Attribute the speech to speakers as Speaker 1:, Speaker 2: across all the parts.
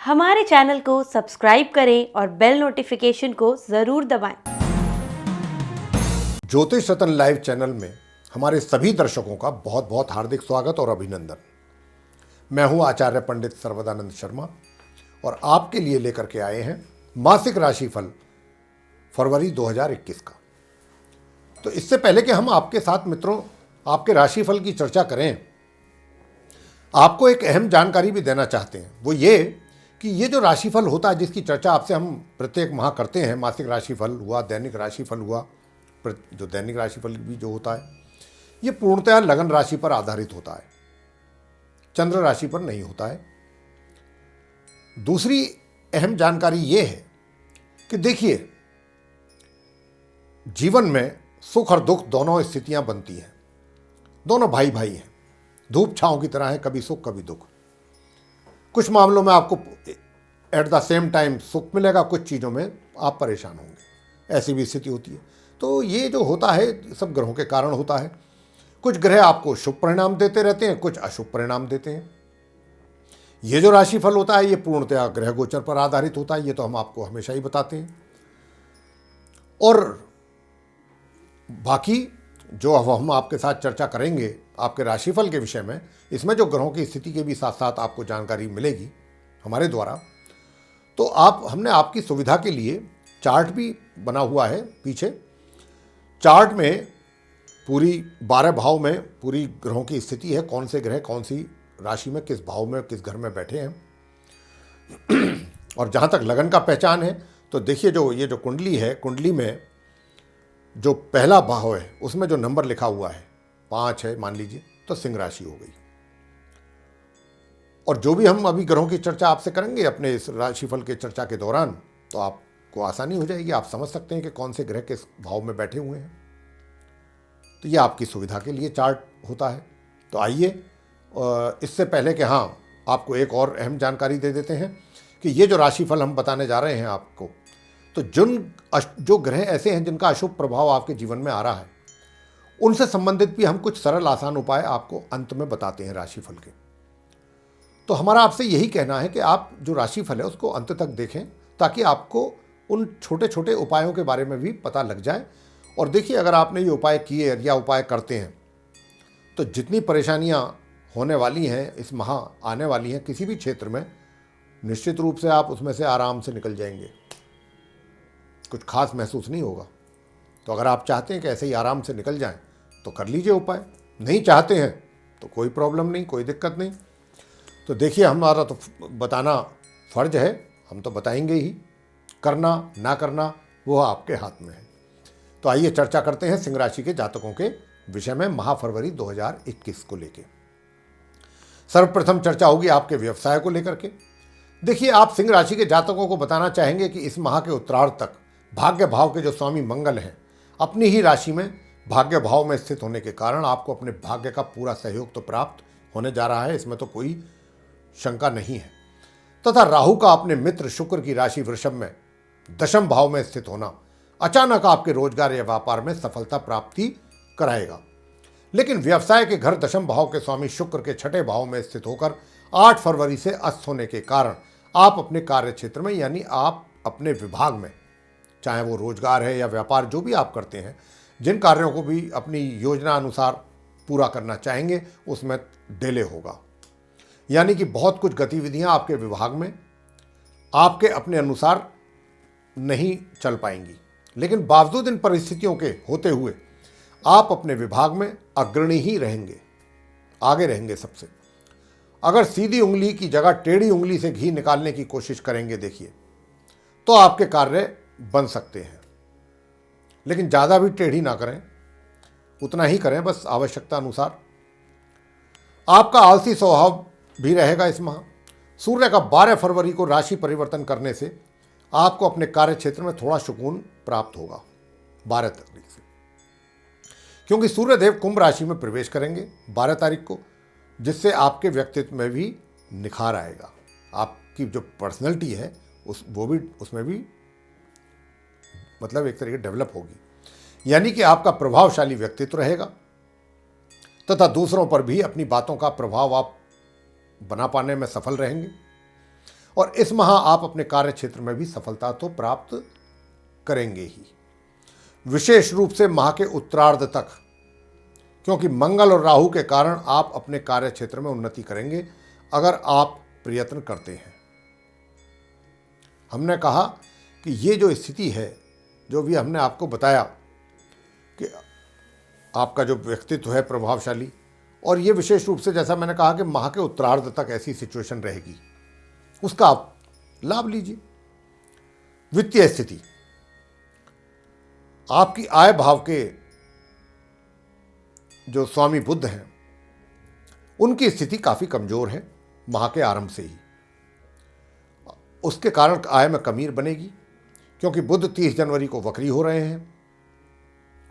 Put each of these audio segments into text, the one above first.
Speaker 1: हमारे चैनल को सब्सक्राइब करें और बेल नोटिफिकेशन को ज़रूर दबाएं।
Speaker 2: ज्योतिष रतन लाइव चैनल में हमारे सभी दर्शकों का बहुत बहुत हार्दिक स्वागत और अभिनंदन। मैं हूं आचार्य पंडित सर्वदानंद शर्मा और आपके लिए लेकर के आए हैं मासिक राशिफल फरवरी 2021 का। तो इससे पहले कि हम आपके साथ मित्रों आपके राशिफल की चर्चा करें, आपको एक अहम जानकारी भी देना चाहते हैं। वो ये कि ये जो राशिफल होता है जिसकी चर्चा आपसे हम प्रत्येक माह करते हैं, मासिक राशिफल हुआ, दैनिक राशिफल हुआ, जो दैनिक राशिफल भी जो होता है ये पूर्णतः लगन राशि पर आधारित होता है, चंद्र राशि पर नहीं होता है। दूसरी अहम जानकारी ये है कि देखिए, जीवन में सुख और दुख दोनों स्थितियां बनती हैं। दोनों भाई भाई हैं, धूप छांव की तरह है, कभी सुख कभी दुख। कुछ मामलों में आपको एट द सेम टाइम सुख मिलेगा, कुछ चीज़ों में आप परेशान होंगे, ऐसी भी स्थिति होती है। तो ये जो होता है सब ग्रहों के कारण होता है। कुछ ग्रह आपको शुभ परिणाम देते रहते हैं, कुछ अशुभ परिणाम देते हैं। ये जो राशिफल होता है ये पूर्णतः ग्रह गोचर पर आधारित होता है, ये तो हम आपको हमेशा ही बताते हैं। और बाकी जो अब हम आपके साथ चर्चा करेंगे आपके राशिफल के विषय में, इसमें जो ग्रहों की स्थिति के भी साथ साथ आपको जानकारी मिलेगी हमारे द्वारा। तो हमने आपकी सुविधा के लिए चार्ट भी बना हुआ है। पीछे चार्ट में पूरी 12 भाव में पूरी ग्रहों की स्थिति है, कौन से ग्रह कौन सी राशि में किस भाव में किस घर में बैठे हैं। और जहाँ तक लगन का पहचान है तो देखिए, ये जो कुंडली है, कुंडली में जो पहला भाव है उसमें जो नंबर लिखा हुआ है 5 है मान लीजिए, तो सिंह राशि हो गई। और जो भी हम अभी ग्रहों की चर्चा आपसे करेंगे अपने इस राशिफल के चर्चा के दौरान, तो आपको आसानी हो जाएगी, आप समझ सकते हैं कि कौन से ग्रह किस भाव में बैठे हुए हैं। तो ये आपकी सुविधा के लिए चार्ट होता है। तो आइए, इससे पहले कि आपको एक और अहम जानकारी दे देते हैं कि ये जो राशिफल हम बताने जा रहे हैं आपको, तो जो ग्रह ऐसे हैं जिनका अशुभ प्रभाव आपके जीवन में आ रहा है, उनसे संबंधित भी हम कुछ सरल आसान उपाय आपको अंत में बताते हैं राशिफल के। तो हमारा आपसे यही कहना है कि आप जो राशिफल है उसको अंत तक देखें, ताकि आपको उन छोटे छोटे उपायों के बारे में भी पता लग जाए। और देखिए, अगर आपने ये उपाय किए या उपाय करते हैं तो जितनी परेशानियां होने वाली हैं इस माह आने वाली हैं किसी भी क्षेत्र में, निश्चित रूप से आप उसमें से आराम से निकल जाएंगे, कुछ खास महसूस नहीं होगा। तो अगर आप चाहते हैं कि ऐसे ही आराम से निकल जाएं तो कर लीजिए उपाय, नहीं चाहते हैं तो कोई प्रॉब्लम नहीं, कोई दिक्कत नहीं। तो देखिए, हमारा तो बताना फ़र्ज है, हम तो बताएंगे ही, करना ना करना वो आपके हाथ में है। तो आइए चर्चा करते हैं सिंह राशि के जातकों के विषय में माह फरवरी 2021 को लेकर। सर्वप्रथम चर्चा होगी आपके व्यवसाय को लेकर के। देखिए, आप सिंह राशि के जातकों को बताना चाहेंगे कि इस माह के उत्तरार्ध तक भाग्य भाव के जो स्वामी मंगल हैं अपनी ही राशि में भाग्य भाव में स्थित होने के कारण आपको अपने भाग्य का पूरा सहयोग तो प्राप्त होने जा रहा है, इसमें तो कोई शंका नहीं है। तथा राहु का अपने मित्र शुक्र की राशि वृषभ में दशम भाव में स्थित होना अचानक आपके रोजगार या व्यापार में सफलता प्राप्ति कराएगा। लेकिन व्यवसाय के घर दशम भाव के स्वामी शुक्र के छठे भाव में स्थित होकर 8 फरवरी से अस्त होने के कारण आप अपने कार्य क्षेत्र में, यानी आप अपने विभाग में, चाहे वो रोजगार है या व्यापार, जो भी आप करते हैं, जिन कार्यों को भी अपनी योजना अनुसार पूरा करना चाहेंगे उसमें डिले होगा। यानी कि बहुत कुछ गतिविधियां आपके विभाग में आपके अपने अनुसार नहीं चल पाएंगी, लेकिन बावजूद इन परिस्थितियों के होते हुए आप अपने विभाग में अग्रणी ही रहेंगे, आगे रहेंगे सबसे। अगर सीधी उंगली की जगह टेढ़ी उंगली से घी निकालने की कोशिश करेंगे देखिए, तो आपके कार्य बन सकते हैं। लेकिन ज़्यादा भी टेढ़ी ना करें, उतना ही करें बस आवश्यकता अनुसार। आपका आलसी स्वभाव भी रहेगा इस माह। सूर्य का 12 फरवरी को राशि परिवर्तन करने से आपको अपने कार्य क्षेत्र में थोड़ा सुकून प्राप्त होगा 12 तारीख से, क्योंकि सूर्यदेव कुंभ राशि में प्रवेश करेंगे 12 तारीख को, जिससे आपके व्यक्तित्व में भी निखार आएगा। आपकी जो पर्सनैलिटी है उसमें भी मतलब एक तरीके डेवलप होगी, यानी कि आपका प्रभावशाली व्यक्तित्व रहेगा तथा दूसरों पर भी अपनी बातों का प्रभाव आप बना पाने में सफल रहेंगे। और इस माह आप अपने कार्य क्षेत्र में भी सफलता तो प्राप्त करेंगे ही, विशेष रूप से माह के उत्तरार्ध तक, क्योंकि मंगल और राहु के कारण आप अपने कार्य क्षेत्र में उन्नति करेंगे अगर आप प्रयत्न करते हैं। हमने कहा कि ये जो स्थिति है, जो भी हमने आपको बताया कि आपका जो व्यक्तित्व है प्रभावशाली, और ये विशेष रूप से जैसा मैंने कहा कि माह के उत्तरार्ध तक ऐसी सिचुएशन रहेगी, उसका आप लाभ लीजिए। वित्तीय स्थिति, आपकी आय भाव के जो स्वामी बुध हैं उनकी स्थिति काफी कमजोर है माह के आरंभ से ही। उसके कारण आय में कमी बनेगी, क्योंकि बुध 30 जनवरी को वक्री हो रहे हैं,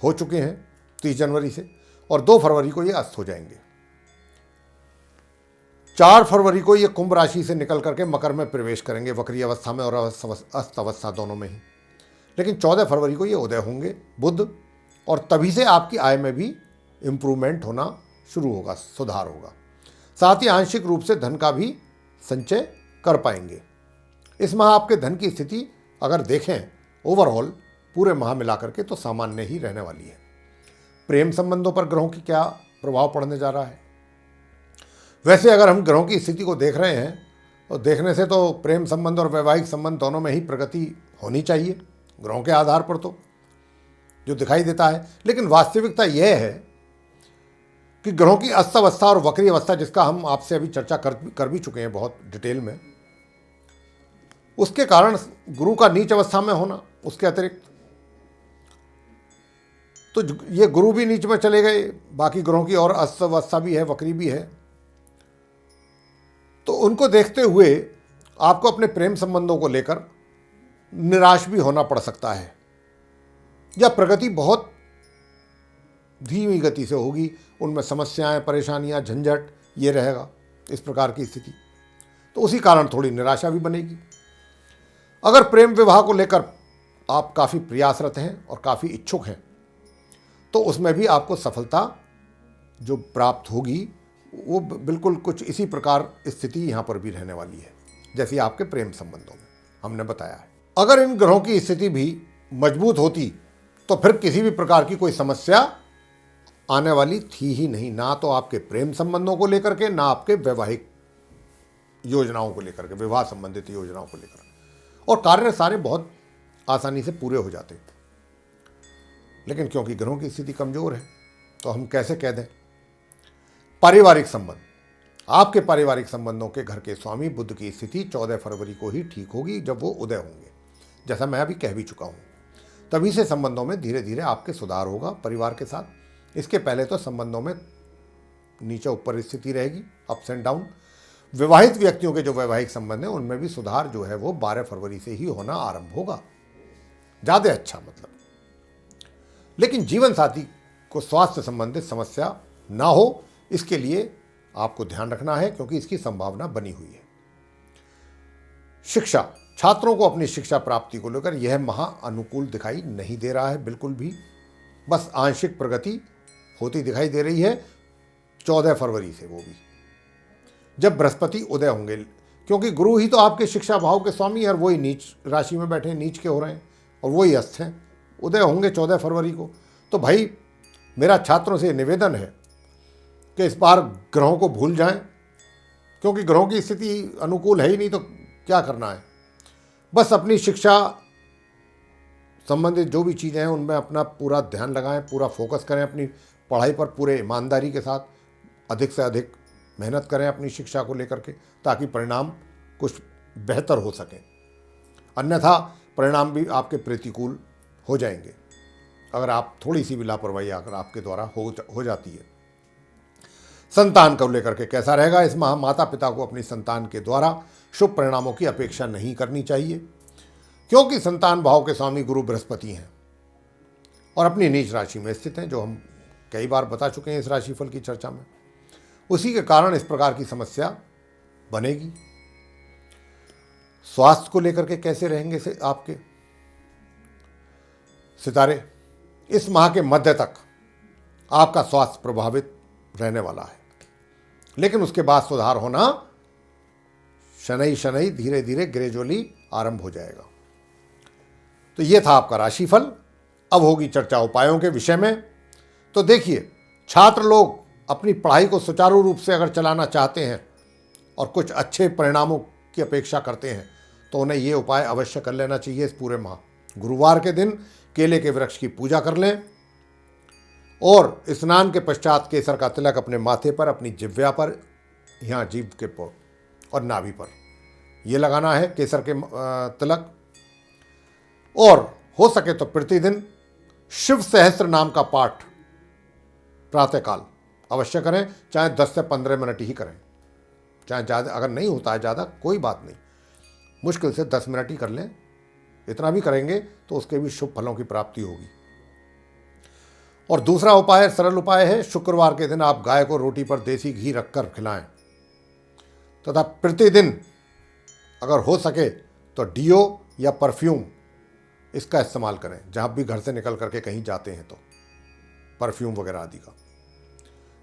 Speaker 2: हो चुके हैं 30 जनवरी से, और 2 फरवरी को ये अस्त हो जाएंगे। 4 फरवरी को ये कुंभ राशि से निकल करके मकर में प्रवेश करेंगे, वक्री अवस्था में और अस्त अवस्था दोनों में ही। लेकिन 14 फरवरी को ये उदय होंगे बुध, और तभी से आपकी आय में भी इम्प्रूवमेंट होना शुरू होगा, सुधार होगा। साथ ही आंशिक रूप से धन का भी संचय कर पाएंगे। इस माह आपके धन की स्थिति अगर देखें ओवरऑल पूरे माह मिलाकर के तो सामान्य ही रहने वाली है। प्रेम संबंधों पर ग्रहों की क्या प्रभाव पड़ने जा रहा है? वैसे अगर हम ग्रहों की स्थिति को देख रहे हैं तो देखने से तो प्रेम संबंध और वैवाहिक संबंध दोनों में ही प्रगति होनी चाहिए ग्रहों के आधार पर, तो जो दिखाई देता है। लेकिन वास्तविकता यह है कि ग्रहों की अस्त अवस्था और वक्री अवस्था, जिसका हम आपसे अभी चर्चा कर भी चुके हैं बहुत डिटेल में, उसके कारण गुरु का नीच अवस्था में होना, उसके अतिरिक्त तो ये गुरु भी नीच में चले गए, बाकी ग्रहों की और अस्त अवस्था भी है, वक्री भी है, तो उनको देखते हुए आपको अपने प्रेम संबंधों को लेकर निराश भी होना पड़ सकता है, या प्रगति बहुत धीमी गति से होगी, उनमें समस्याएं, परेशानियां, झंझट ये रहेगा, इस प्रकार की स्थिति। तो उसी कारण थोड़ी निराशा भी बनेगी। अगर प्रेम विवाह को लेकर आप काफ़ी प्रयासरत हैं और काफ़ी इच्छुक हैं तो उसमें भी आपको सफलता जो प्राप्त होगी वो बिल्कुल कुछ इसी प्रकार स्थिति यहाँ पर भी रहने वाली है जैसी आपके प्रेम संबंधों में हमने बताया है। अगर इन ग्रहों की स्थिति भी मजबूत होती तो फिर किसी भी प्रकार की कोई समस्या आने वाली थी ही नहीं, ना तो आपके प्रेम संबंधों को लेकर के, ना आपके वैवाहिक योजनाओं को लेकर के, विवाह संबंधित योजनाओं को लेकर, और कार्य सारे बहुत आसानी से पूरे हो जाते। लेकिन क्योंकि ग्रहों की स्थिति कमजोर है तो हम कैसे कह दें। पारिवारिक संबंध, आपके पारिवारिक संबंधों के घर के स्वामी बुध की स्थिति 14 फरवरी को ही ठीक होगी, जब वो उदय होंगे, जैसा मैं अभी कह भी चुका हूँ। तभी से संबंधों में धीरे धीरे आपके सुधार होगा परिवार के साथ। इसके पहले तो संबंधों में नीचे ऊपर स्थिति रहेगी, अप्स एंड डाउन। विवाहित व्यक्तियों के जो वैवाहिक संबंध हैं उनमें भी सुधार जो है वो 12 फरवरी से ही होना आरंभ होगा, ज़्यादा अच्छा मतलब। लेकिन जीवन साथी को स्वास्थ्य संबंधित समस्या ना हो, इसके लिए आपको ध्यान रखना है, क्योंकि इसकी संभावना बनी हुई है। शिक्षा, छात्रों को अपनी शिक्षा प्राप्ति को लेकर यह महा अनुकूल दिखाई नहीं दे रहा है बिल्कुल भी, बस आंशिक प्रगति होती दिखाई दे रही है 14 फरवरी से, वो भी जब बृहस्पति उदय होंगे, क्योंकि गुरु ही तो आपके शिक्षा भाव के स्वामी और वही नीच राशि में बैठे, नीच के हो रहे हैं, और वही अस्त हैं, उदय होंगे 14 फरवरी को। तो भाई मेरा छात्रों से निवेदन है कि इस बार ग्रहों को भूल जाएं, क्योंकि ग्रहों की स्थिति अनुकूल है ही नहीं, तो क्या करना है। बस अपनी शिक्षा संबंधित जो भी चीज़ें हैं उनमें अपना पूरा ध्यान लगाएं, पूरा फोकस करें अपनी पढ़ाई पर, पूरे ईमानदारी के साथ अधिक से अधिक मेहनत करें अपनी शिक्षा को लेकर के, ताकि परिणाम कुछ बेहतर हो सके। अन्यथा परिणाम भी आपके प्रतिकूल हो जाएंगे अगर आप थोड़ी सी भी लापरवाही अगर आपके द्वारा हो जाती है। संतान को लेकर के कैसा रहेगा इस माह? माता पिता को अपनी संतान के द्वारा शुभ परिणामों की अपेक्षा नहीं करनी चाहिए, क्योंकि संतान भाव के स्वामी गुरु बृहस्पति हैं और अपनी नीच राशि में स्थित हैं, जो हम कई बार बता चुके हैं इस राशिफल की चर्चा में। उसी के कारण इस प्रकार की समस्या बनेगी। स्वास्थ्य को लेकर के कैसे रहेंगे से आपके सितारे? इस माह के मध्य तक आपका स्वास्थ्य प्रभावित रहने वाला है, लेकिन उसके बाद सुधार होना शनै शनै धीरे धीरे ग्रेजुअली आरंभ हो जाएगा। तो ये था आपका राशिफल। अब होगी चर्चा उपायों के विषय में। तो देखिए, छात्र लोग अपनी पढ़ाई को सुचारू रूप से अगर चलाना चाहते हैं और कुछ अच्छे परिणामों की अपेक्षा करते हैं तो उन्हें ये उपाय अवश्य कर लेना चाहिए इस पूरे माह। गुरुवार के दिन केले के वृक्ष की पूजा कर लें और स्नान के पश्चात केसर का तिलक अपने माथे पर, अपनी जिह्वा पर, यहाँ जीभ के पर और नाभि पर ये लगाना है केसर के तिलक। और हो सके तो प्रतिदिन शिव सहस्त्र नाम का पाठ प्रातःकाल अवश्य करें, चाहे 10 से 15 मिनट ही करें, चाहे ज़्यादा अगर नहीं होता है ज़्यादा कोई बात नहीं, मुश्किल से 10 मिनट ही कर लें। इतना भी करेंगे तो उसके भी शुभ फलों की प्राप्ति होगी। और दूसरा उपाय, सरल उपाय है, शुक्रवार के दिन आप गाय को रोटी पर देसी घी रखकर खिलाएं तथा प्रतिदिन अगर हो सके तो डीओ या परफ्यूम इसका इस्तेमाल करें। जहाँ भी घर से निकल करके कहीं जाते हैं तो परफ्यूम वगैरह आदि का।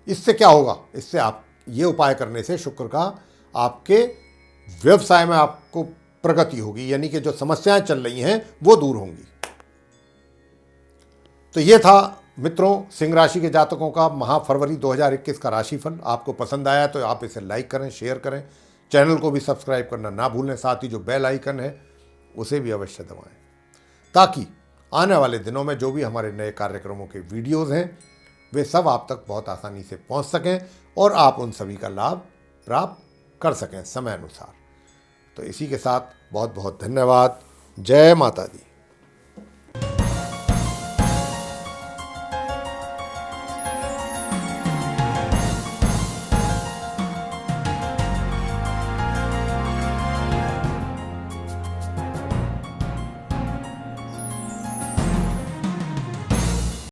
Speaker 2: इससे क्या होगा, इससे आप ये उपाय करने से शुक्र का आपके व्यवसाय में आपको प्रगति होगी, यानी कि जो समस्याएं चल रही हैं वो दूर होंगी। तो ये था मित्रों सिंह राशि के जातकों का माह फरवरी 2021 का राशिफल। आपको पसंद आया तो आप इसे लाइक करें, शेयर करें, चैनल को भी सब्सक्राइब करना ना भूलें। साथ ही जो बेल आइकन है उसे भी अवश्य दबाएं ताकि आने वाले दिनों में जो भी हमारे नए कार्यक्रमों के वीडियोज़ हैं वे सब आप तक बहुत आसानी से पहुंच सकें और आप उन सभी का लाभ प्राप्त कर सकें समय अनुसार। तो इसी के साथ बहुत बहुत धन्यवाद। जय माता दी।